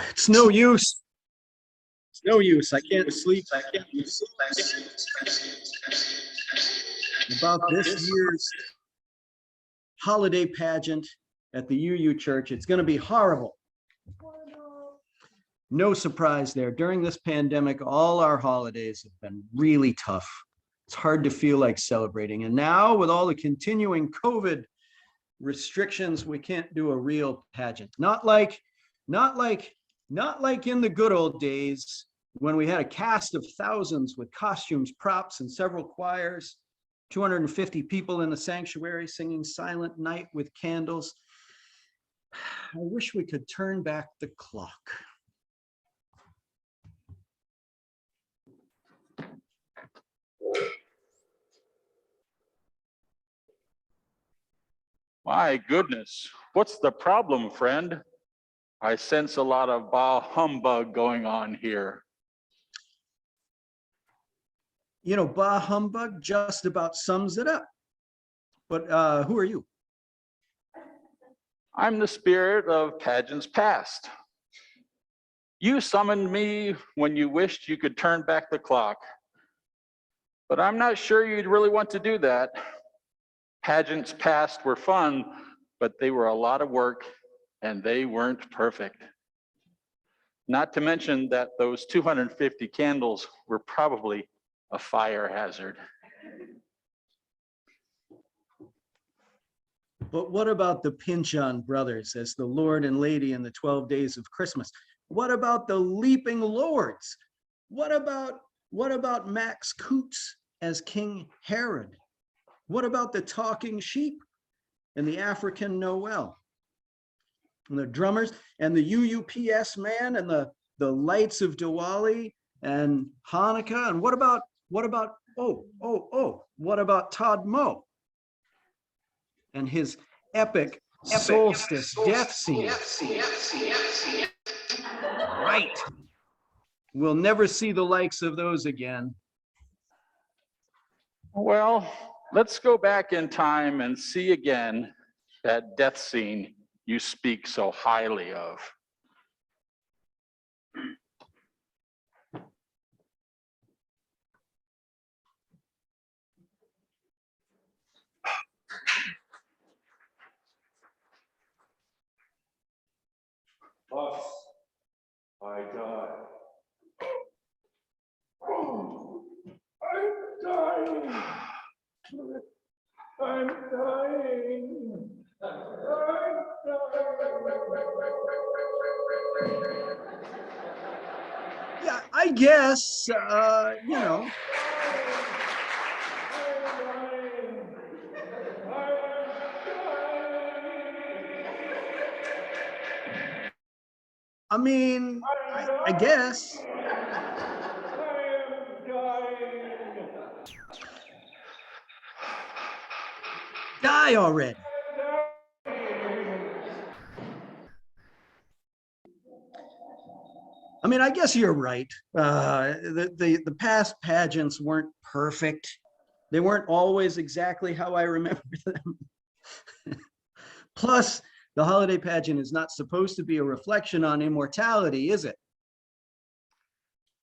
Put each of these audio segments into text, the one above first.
It's no use. It's no use. I can't sleep. About this year's holiday pageant at the UU Church. It's going to be horrible. No surprise there. During this pandemic, all our holidays have been really tough. It's hard to feel like celebrating. And now with all the continuing COVID restrictions, we can't do a real pageant. Not like in the good old days when we had a cast of thousands with costumes, props, and several choirs, 250 people in the sanctuary singing Silent Night with candles. I wish we could turn back the clock. My goodness, what's the problem, friend? I sense a lot of bah humbug going on here. You know, bah humbug just about sums it up. But who are you? I'm the spirit of pageants past. You summoned me when you wished you could turn back the clock, but I'm not sure you'd really want to do that. Pageants past were fun, but they were a lot of work and they weren't perfect. Not to mention that those 250 candles were probably a fire hazard. But what about the Pinch-On brothers as the Lord and Lady in the 12 Days of Christmas? What about the Leaping Lords? What about Max Coots as King Herod? What about the Talking Sheep and the African Noel? And the drummers and the UUPS man and the lights of Diwali and Hanukkah? And what about Todd Moe and his epic Solstice death scene? Right. We'll never see the likes of those again. Well, let's go back in time and see again that death scene you speak so highly of. Thus, I die. Oh, I'm dying. I'm dying. Yeah, I guess, you know. I mean, I guess. Die already. I mean, I guess you're right. The past pageants weren't perfect. They weren't always exactly how I remember them. Plus, the holiday pageant is not supposed to be a reflection on immortality, is it?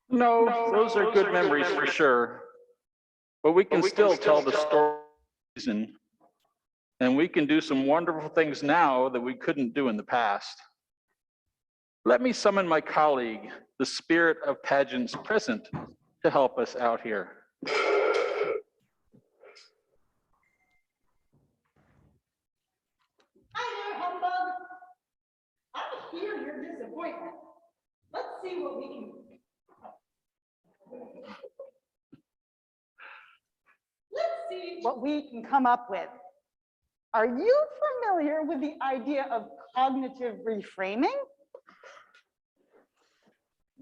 No, those are good memories for sure. But we can still tell the stories, and we can do some wonderful things now that we couldn't do in the past. Let me summon my colleague, the spirit of pageants present, to help us out here. Hi there, Humbug. I hear your disappointment. Let's see what we can do. Let's see what we can come up with. Are you familiar with the idea of cognitive reframing?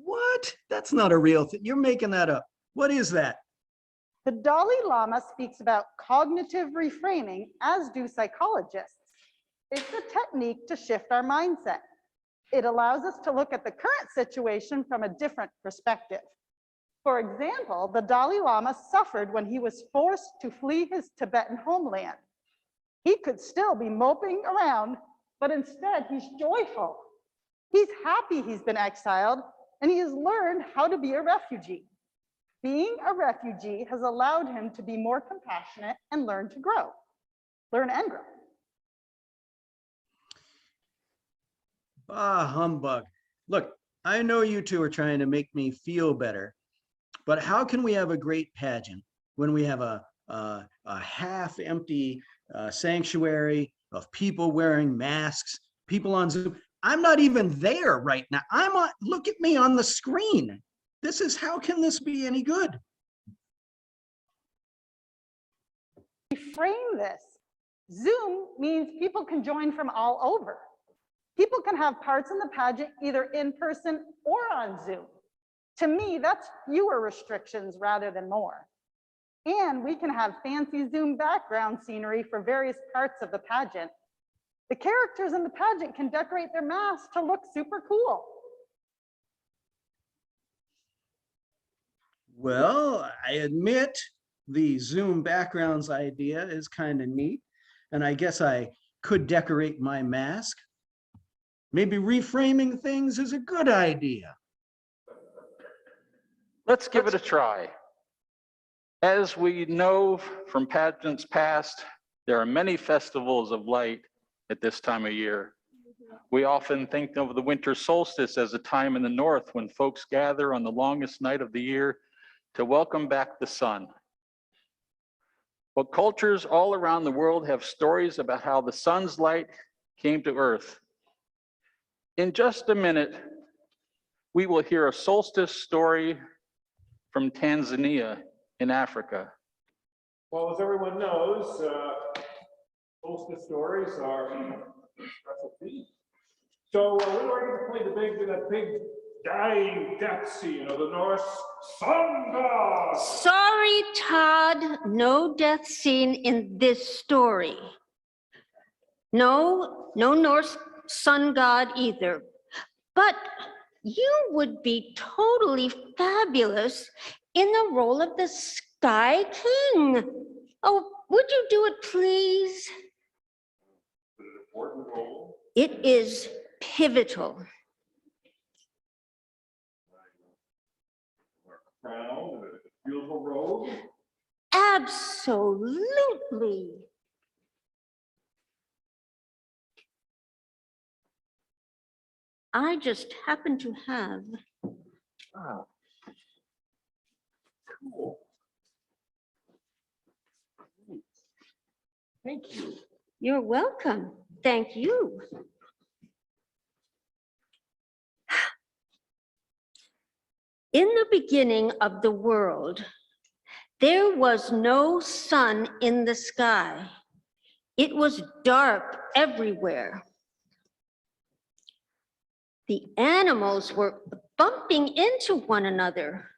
What? That's not a real thing. You're making that up. What is that? The Dalai Lama speaks about cognitive reframing, as do psychologists. It's a technique to shift our mindset. It allows us to look at the current situation from a different perspective. For example, the Dalai Lama suffered when he was forced to flee his Tibetan homeland. He could still be moping around but instead he's joyful. He's happy he's been exiled, and he has learned how to be a refugee. Being a refugee has allowed him to be more compassionate and learn and grow. Bah, humbug. Look, I know you two are trying to make me feel better, but how can we have a great pageant when we have a half-empty sanctuary of people wearing masks, people on Zoom? I'm not even there right now. Look at me on the screen. How can this be any good? Reframe this. Zoom means people can join from all over. People can have parts in the pageant either in person or on Zoom. To me, that's fewer restrictions rather than more. And we can have fancy Zoom background scenery for various parts of the pageant. The characters in the pageant can decorate their masks to look super cool. Well, I admit the Zoom backgrounds idea is kind of neat, and I guess I could decorate my mask. Maybe reframing things is a good idea. Let's give it a try. As we know from pageants past, there are many festivals of light at this time of year. We often think of the winter solstice as a time in the north when folks gather on the longest night of the year to welcome back the sun. But cultures all around the world have stories about how the sun's light came to earth. In just a minute, we will hear a solstice story from Tanzania in Africa. Well, as everyone knows, solstice stories are special feat. So we're going to play that big dying death scene of the Norse sun god. Sorry, Todd, no death scene in this story. No Norse sun god either. But you would be totally fabulous in the role of the Sky King. Oh, would you do it, please? An important role. It is pivotal. Crown, a beautiful robe. Absolutely. I just happen to have. Wow. Cool. Thank you. You're welcome. Thank you. In the beginning of the world, there was no sun in the sky. It was dark everywhere. The animals were bumping into one another,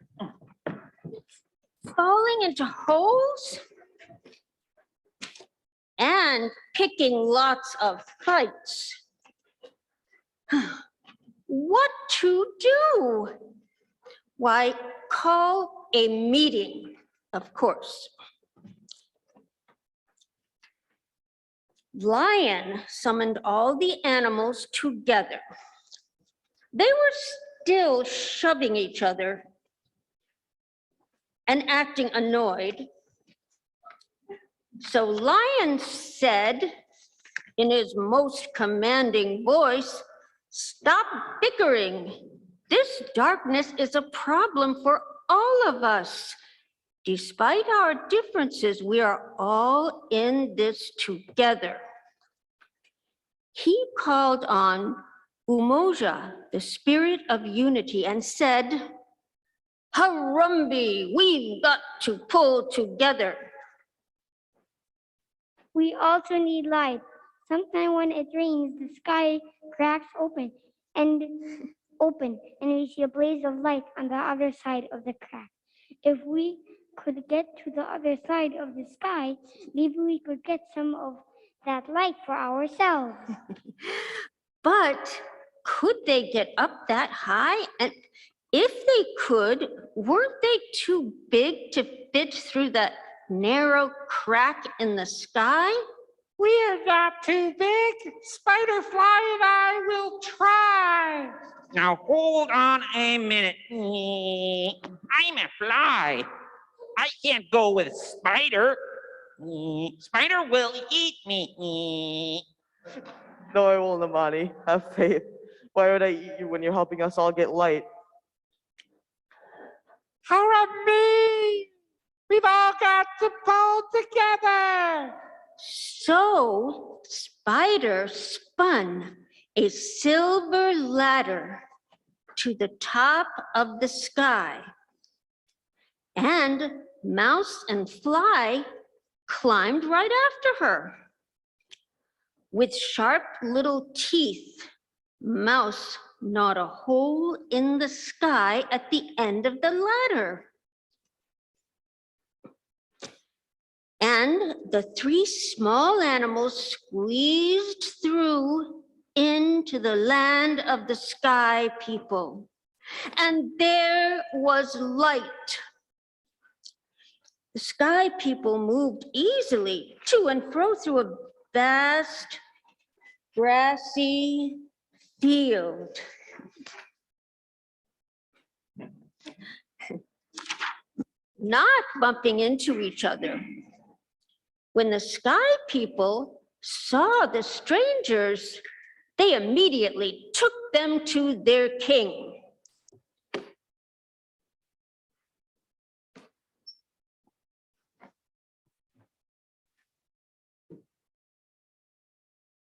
falling into holes, and picking lots of fights. What to do? Why, call a meeting, of course. Lion summoned all the animals together. They were still shoving each other and acting annoyed. So Lion said in his most commanding voice, "Stop bickering. This darkness is a problem for all of us. Despite our differences, we are all in this together." He called on Umoja, the spirit of unity, and said, "Harumbi, we've got to pull together." We also need light. Sometimes when it rains, the sky cracks open and we see a blaze of light on the other side of the crack. If we could get to the other side of the sky, maybe we could get some of that light for ourselves. But could they get up that high? And if they could, weren't they too big to fit through that narrow crack in the sky? We're not too big. Spiderfly and I will try. Now hold on a minute. I'm a fly. I can't go with Spider. Spider will eat me. No, I won't, Amani. Have faith. Why would I eat you when you're helping us all get light? Hurrah! We've all got to pull together. So Spider spun a silver ladder to the top of the sky, and Mouse and Fly climbed right after her. With sharp little teeth, Mouse gnawed a hole in the sky at the end of the ladder. And the three small animals squeezed through into the land of the sky people. And there was light. The sky people moved easily to and fro through a vast, grassy field. Not bumping into each other. When the sky people saw the strangers, they immediately took them to their king.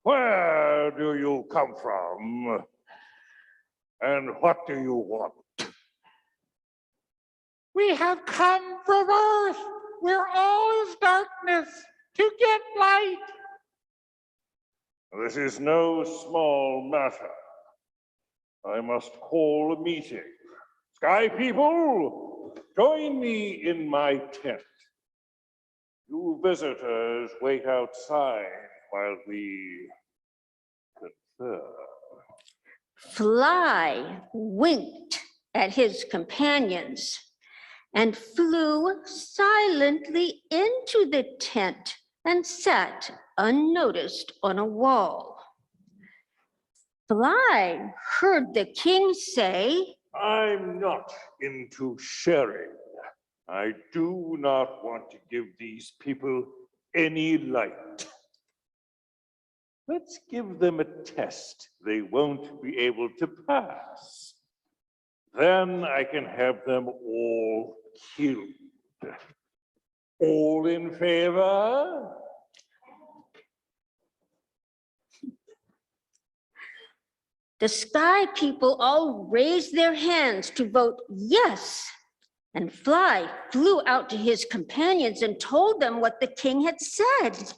Where do you come from? And what do you want? We have come from Earth, where all is darkness, to get light. This is no small matter. I must call a meeting. Sky people, join me in my tent. You visitors wait outside while we confer. Fly winked at his companions and flew silently into the tent and sat unnoticed on a wall. Fly heard the king say, I'm not into sharing. I do not want to give these people any light. Let's give them a test they won't be able to pass. Then I can have them all killed. All in favor? the sky people all raised their hands to vote yes. And Fly flew out to his companions and told them what the king had said.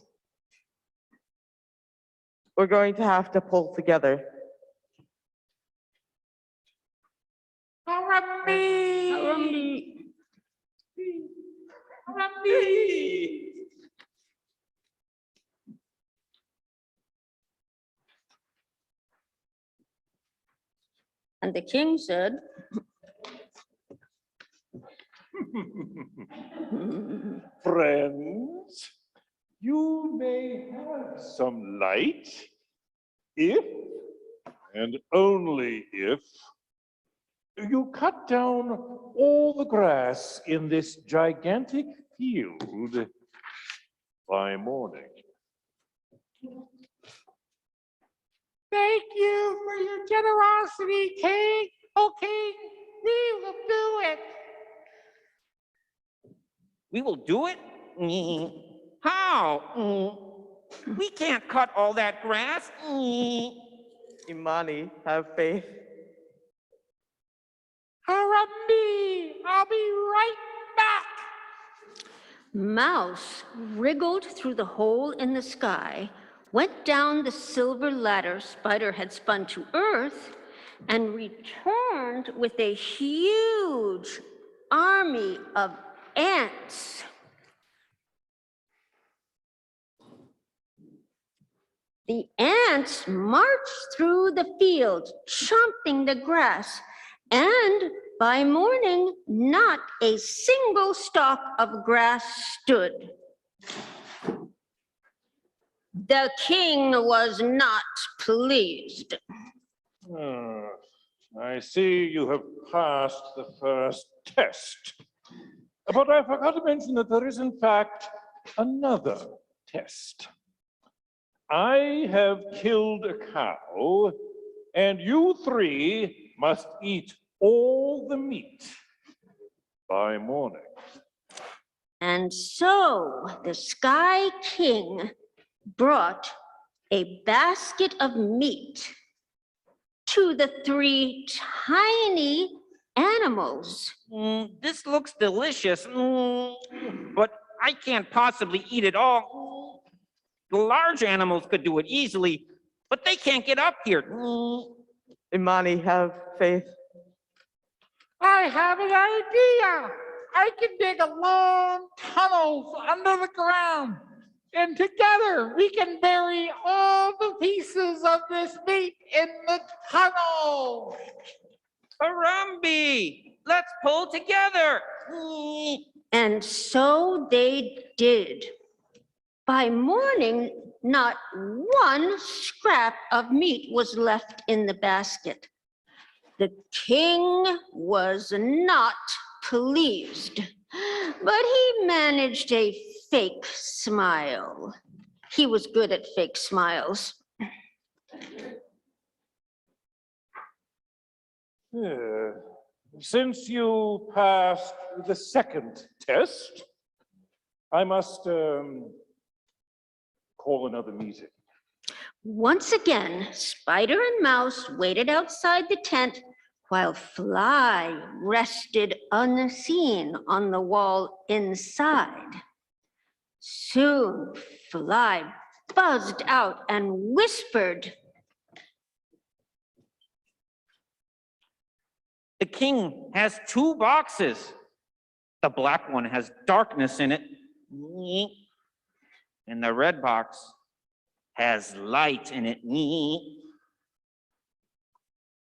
We're going to have to pull together. And the king said, Friends, you may have some light if, and only if, you cut down all the grass in this gigantic field by morning. Thank you for your generosity, King. Oh, King, we will do it. We will do it? How? We can't cut all that grass. Imani, have faith. Harambe, I'll be right back. Mouse wriggled through the hole in the sky, went down the silver ladder Spider had spun to earth, and returned with a huge army of ants. The ants marched through the field, chomping the grass, and by morning, not a single stalk of grass stood. The king was not pleased. I see you have passed the first test. But I forgot to mention that there is, in fact, another test. I have killed a cow, and you three must eat all the meat by morning. And so the Sky King brought a basket of meat to the three tiny animals. This looks delicious, but I can't possibly eat it all. The large animals could do it easily, but they can't get up here. Imani, have faith. I have an idea. I can dig a long tunnel under the ground, and together we can bury all the pieces of this meat in the tunnel. Harambe, let's pull together. And so they did. By morning, not one scrap of meat was left in the basket. The king was not pleased, but he managed a fake smile. He was good at fake smiles. Since you passed the second test, I must call another meeting. Once again, Spider and Mouse waited outside the tent while Fly rested unseen on the wall inside. Soon, Fly buzzed out and whispered, The king has two boxes. The black one has darkness in it, and the red box has light in it.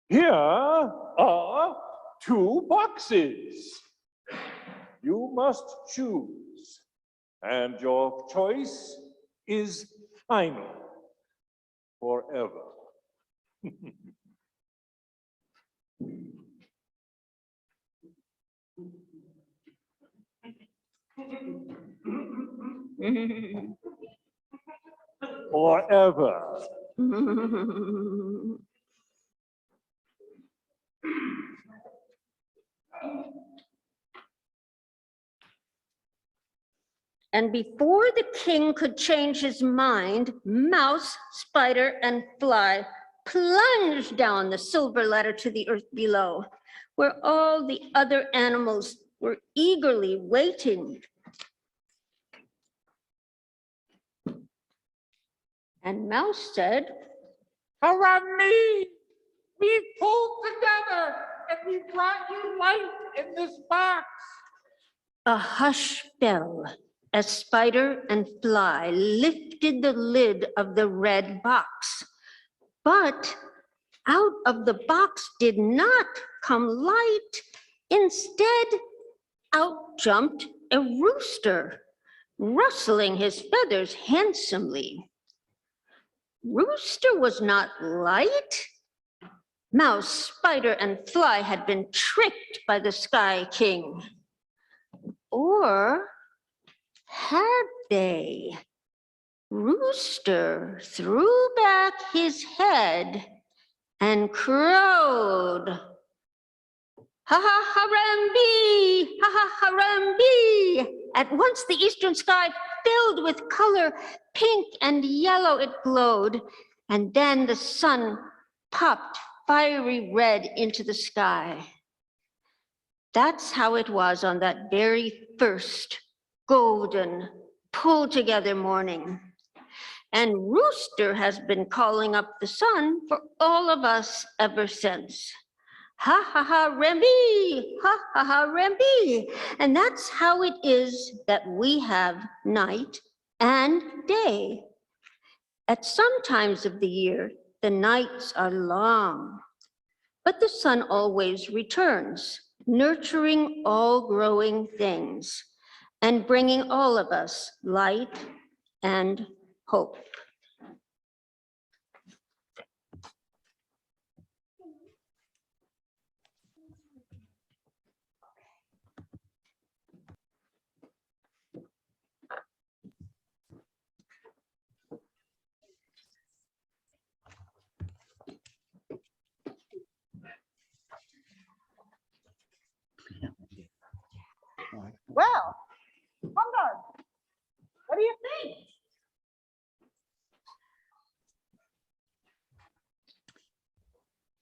Here are two boxes. You must choose, and your choice is final forever. Forever. And before the king could change his mind, Mouse, Spider, and Fly plunged down the silver ladder to the earth below, where all the other animals were eagerly waiting. And Mouse said, Harambe, we pulled together and we brought you light in this box. A hush fell as Spider and Fly lifted the lid of the red box. But out of the box did not come light. Instead, out jumped a rooster, rustling his feathers handsomely. Rooster was not light. Mouse, Spider, and Fly had been tricked by the Sky King. Or had they? Rooster threw back his head and crowed, "Ha ha harambe, ha ha harambe." At once the eastern sky filled with color, pink and yellow it glowed, and then the sun popped fiery red into the sky. That's how it was on that very first golden pull-together morning. And Rooster has been calling up the sun for all of us ever since. Ha ha ha Rambi, ha ha ha Rambi. And that's how it is that we have night and day. At some times of the year, the nights are long, but the sun always returns, nurturing all growing things and bringing all of us light and hope. Well, Humbug, what do you think?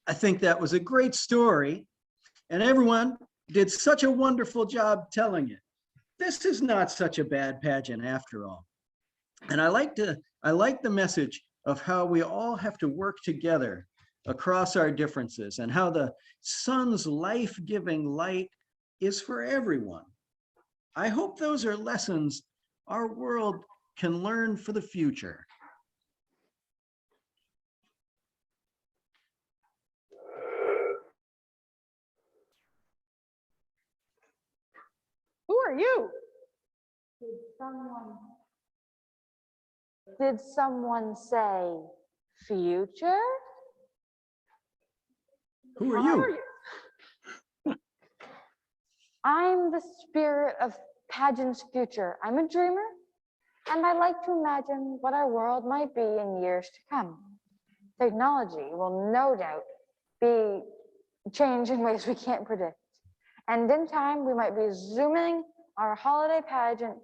I think that was a great story, and everyone did such a wonderful job telling it. This is not such a bad pageant after all. And I like the message of how we all have to work together across our differences and how the sun's life-giving light is for everyone. I hope those are lessons our world can learn for the future. Who are you? Did someone say future? Who are you? I'm the spirit of Pageant's future. I'm a dreamer, and I like to imagine what our world might be in years to come. Technology will no doubt be changed in ways we can't predict. And in time, we might be zooming our holiday pageant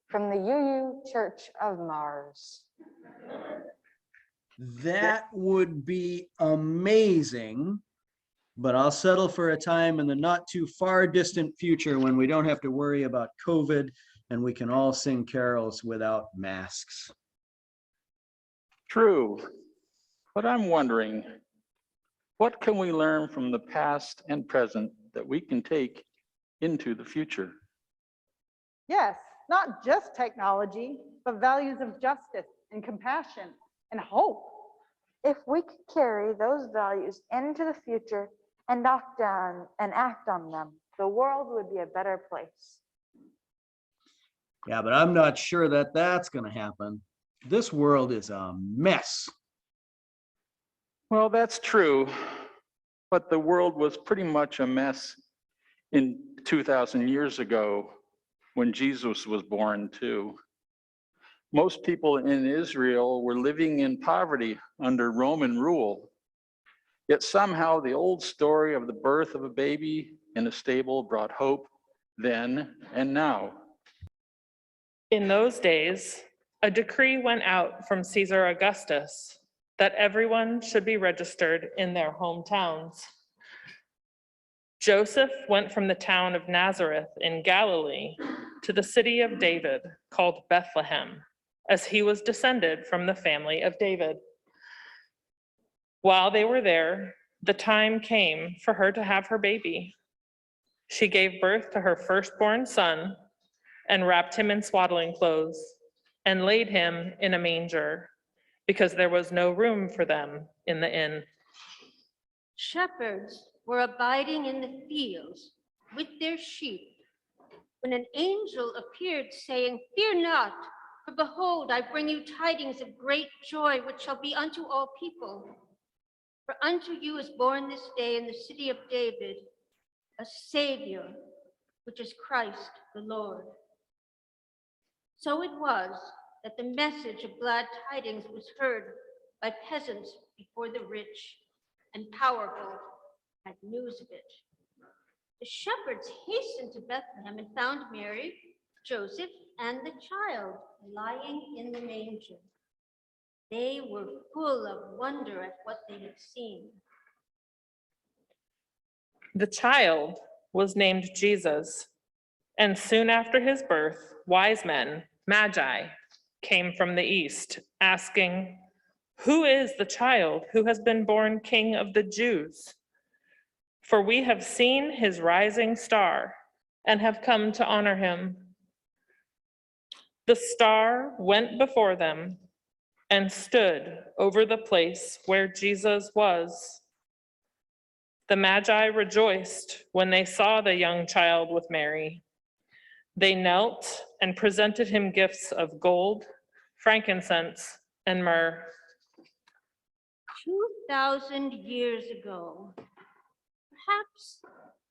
from the UU Church of Mars. That would be amazing, but I'll settle for a time in the not too far distant future when we don't have to worry about COVID and we can all sing carols without masks. True, but I'm wondering, what can we learn from the past and present that we can take into the future? Yes, not just technology, but values of justice and compassion and hope. If we could carry those values into the future and act on them, the world would be a better place. Yeah, but I'm not sure that that's going to happen. This world is a mess. Well, that's true, but the world was pretty much a mess in 2,000 years ago when Jesus was born too. Most people in Israel were living in poverty under Roman rule. Yet somehow the old story of the birth of a baby in a stable brought hope then and now. In those days, a decree went out from Caesar Augustus that everyone should be registered in their hometowns. Joseph went from the town of Nazareth in Galilee to the city of David called Bethlehem, as he was descended from the family of David. While they were there, the time came for her to have her baby. She gave birth to her firstborn son and wrapped him in swaddling clothes and laid him in a manger because there was no room for them in the inn. Shepherds were abiding in the fields with their sheep when an angel appeared saying, "Fear not, for behold, I bring you tidings of great joy, which shall be unto all people. For unto you is born this day in the city of David a Savior, which is Christ the Lord." So it was that the message of glad tidings was heard by peasants before the rich and powerful had news of it. The shepherds hastened to Bethlehem and found Mary, Joseph, and the child lying in the manger. They were full of wonder at what they had seen. The child was named Jesus, and soon after his birth, wise men, magi, came from the east, asking, "Who is the child who has been born King of the Jews? For we have seen his rising star and have come to honor him." The star went before them and stood over the place where Jesus was. The Magi rejoiced when they saw the young child with Mary. They knelt and presented him gifts of gold, frankincense, and myrrh. 2,000 years ago, perhaps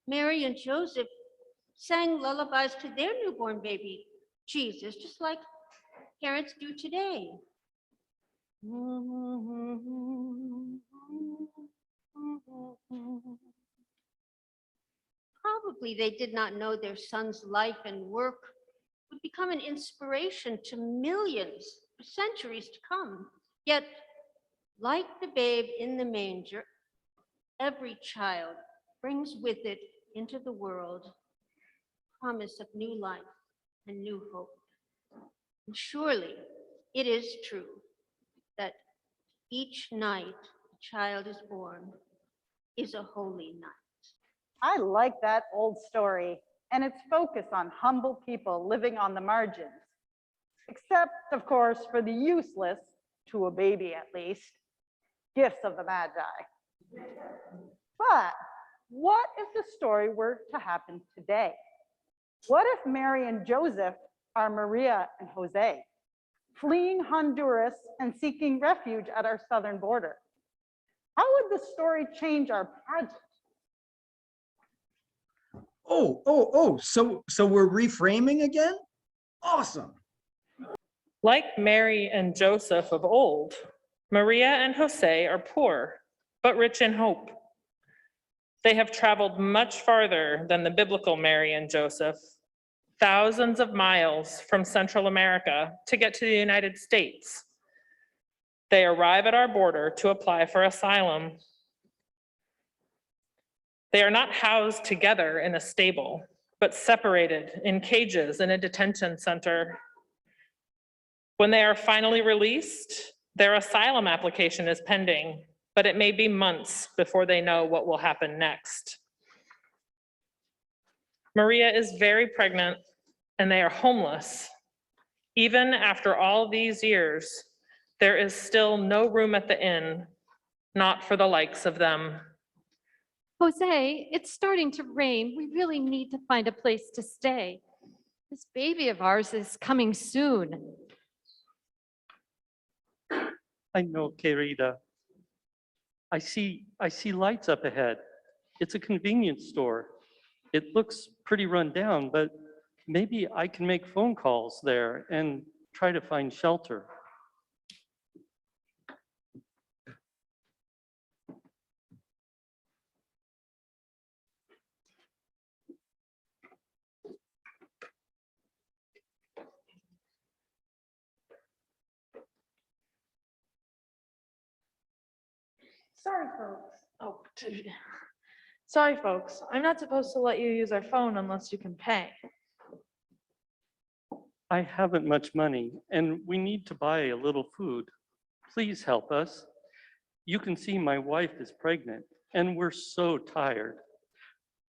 Mary and Joseph sang lullabies to their newborn baby, Jesus, just like parents do today. Probably they did not know their son's life and work would become an inspiration to millions for centuries to come. Yet, like the babe in the manger, every child brings with it into the world promise of new life and new hope. And surely it is true that each night a child is born is a holy night. I like that old story and its focus on humble people living on the margins, except, of course, for the useless, to a baby at least, gifts of the Magi. But what if the story were to happen today? What if Mary and Joseph are Maria and Jose, fleeing Honduras and seeking refuge at our southern border? How would the story change our pageant? So we're reframing again? Awesome. Like Mary and Joseph of old, Maria and Jose are poor, but rich in hope. They have traveled much farther than the biblical Mary and Joseph, thousands of miles from Central America to get to the United States. They arrive at our border to apply for asylum. They are not housed together in a stable, but separated in cages in a detention center. When they are finally released, their asylum application is pending, but it may be months before they know what will happen next. Maria is very pregnant and they are homeless. Even after all these years, there is still no room at the inn, not for the likes of them. Jose, it's starting to rain. We really need to find a place to stay. This baby of ours is coming soon. I know, querida. I see lights up ahead. It's a convenience store. It looks pretty run down, but maybe I can make phone calls there and try to find shelter. Sorry, folks. I'm not supposed to let you use our phone unless you can pay. I haven't much money and we need to buy a little food. Please help us. You can see my wife is pregnant and we're so tired.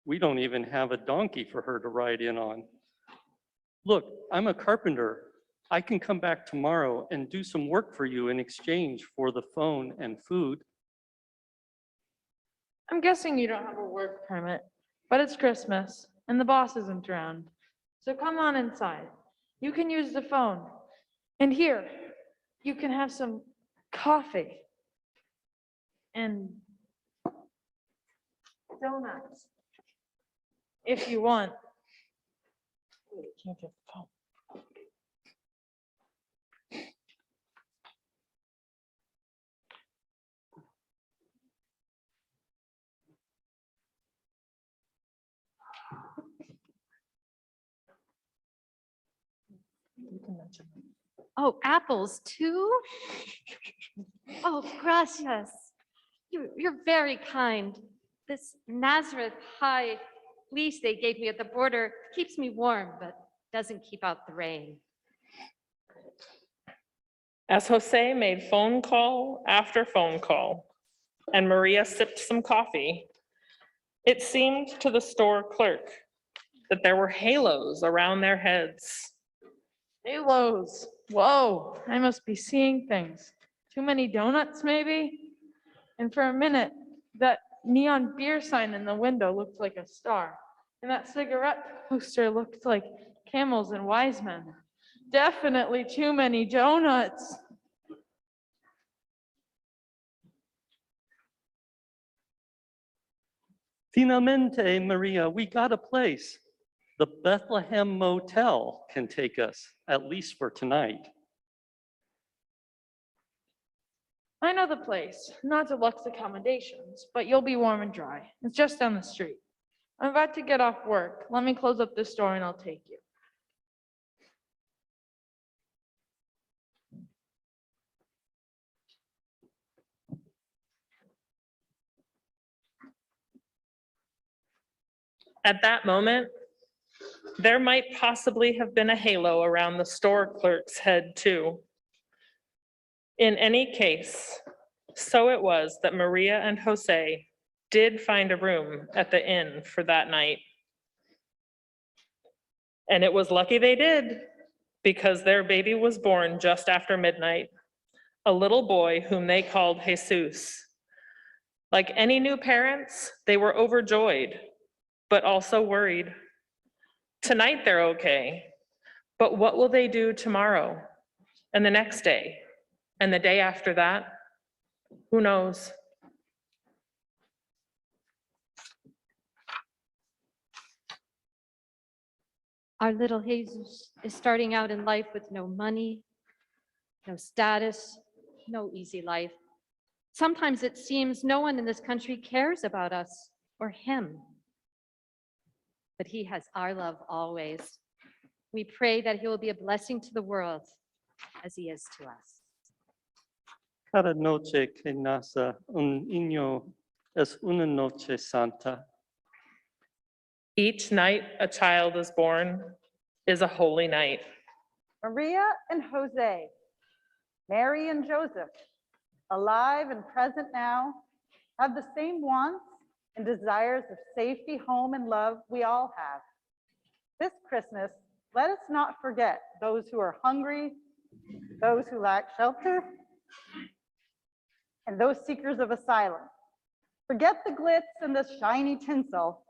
We don't even have a donkey for her to ride in on. Look, I'm a carpenter. I can come back tomorrow and do some work for you in exchange for the phone and food. I'm guessing you don't have a work permit, but it's Christmas and the boss isn't around. So come on inside. You can use the phone. And here, you can have some coffee and donuts if you want. Wait, can't get the phone. Oh, apples too? Oh, gracias. You're very kind. This Nazareth high fleece they gave me at the border keeps me warm, but doesn't keep out the rain. As Jose made phone call after phone call, and Maria sipped some coffee, it seemed to the store clerk that there were halos around their heads. Halos. Whoa, I must be seeing things. Too many donuts, maybe? And for a minute, that neon beer sign in the window looked like a star. And that cigarette poster looked like camels and wise men. Definitely too many donuts. Finalmente, Maria, we got a place. The Bethlehem Motel can take us, at least for tonight. I know the place, not deluxe accommodations, but you'll be warm and dry. It's just down the street. I'm about to get off work. Let me close up this door and I'll take you. At that moment, there might possibly have been a halo around the store clerk's head too. In any case, so it was that Maria and Jose did find a room at the inn for that night. And it was lucky they did, because their baby was born just after midnight, a little boy whom they called Jesus. Like any new parents, they were overjoyed, but also worried. Tonight they're okay, but what will they do tomorrow and the next day and the day after that? Who knows? Our little Jesus is starting out in life with no money, no status, no easy life. Sometimes it seems no one in this country cares about us or him. But he has our love always. We pray that he will be a blessing to the world as he is to us. Cada noche que nace un niño es una noche santa. Each night a child is born is a holy night. Maria and Jose, Mary and Joseph, alive and present now, have the same wants and desires of safety, home, and love we all have. This Christmas, let us not forget those who are hungry, those who lack shelter, and those seekers of asylum. Forget the glitz and the shiny tinsel.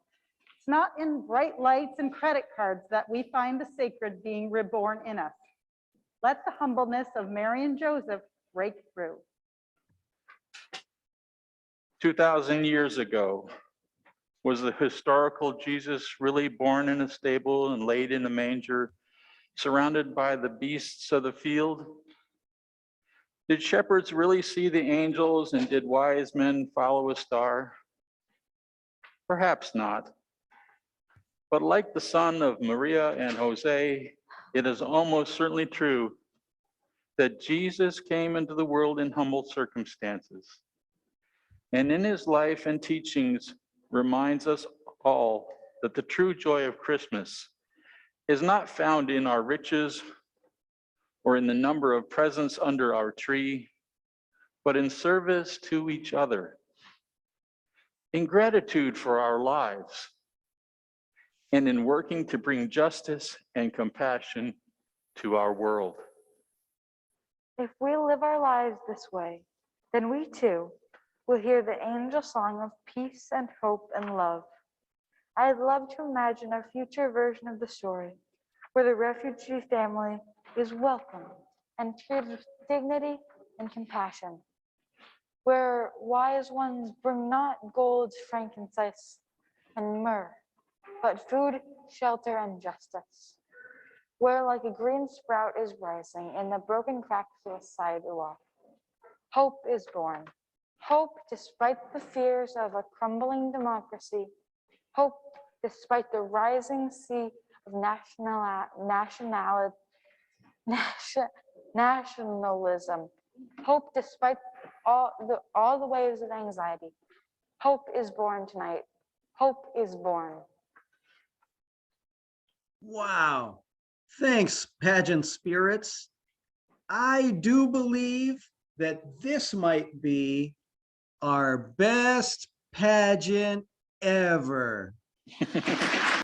It's not in bright lights and credit cards that we find the sacred being reborn in us. Let the humbleness of Mary and Joseph break through. 2,000 years ago, was the historical Jesus really born in a stable and laid in a manger, surrounded by the beasts of the field? Did shepherds really see the angels, and did wise men follow a star? Perhaps not. But like the son of Maria and Jose, it is almost certainly true that Jesus came into the world in humble circumstances. And in his life and teachings reminds us all that the true joy of Christmas is not found in our riches or in the number of presents under our tree, but in service to each other, in gratitude for our lives, and in working to bring justice and compassion to our world. If we live our lives this way, then we too will hear the angel song of peace and hope and love. I'd love to imagine a future version of the story where the refugee family is welcome and treated with dignity and compassion, where wise ones bring not gold, frankincense, and myrrh, but food, shelter, and justice, where like a green sprout is rising in the broken cracks of a sidewalk, hope is born. Hope despite the fears of a crumbling democracy. Hope despite the rising sea of nationalism. Hope despite all the waves of anxiety. Hope is born tonight. Hope is born. Wow. Thanks, pageant spirits. I do believe that this might be our best pageant ever.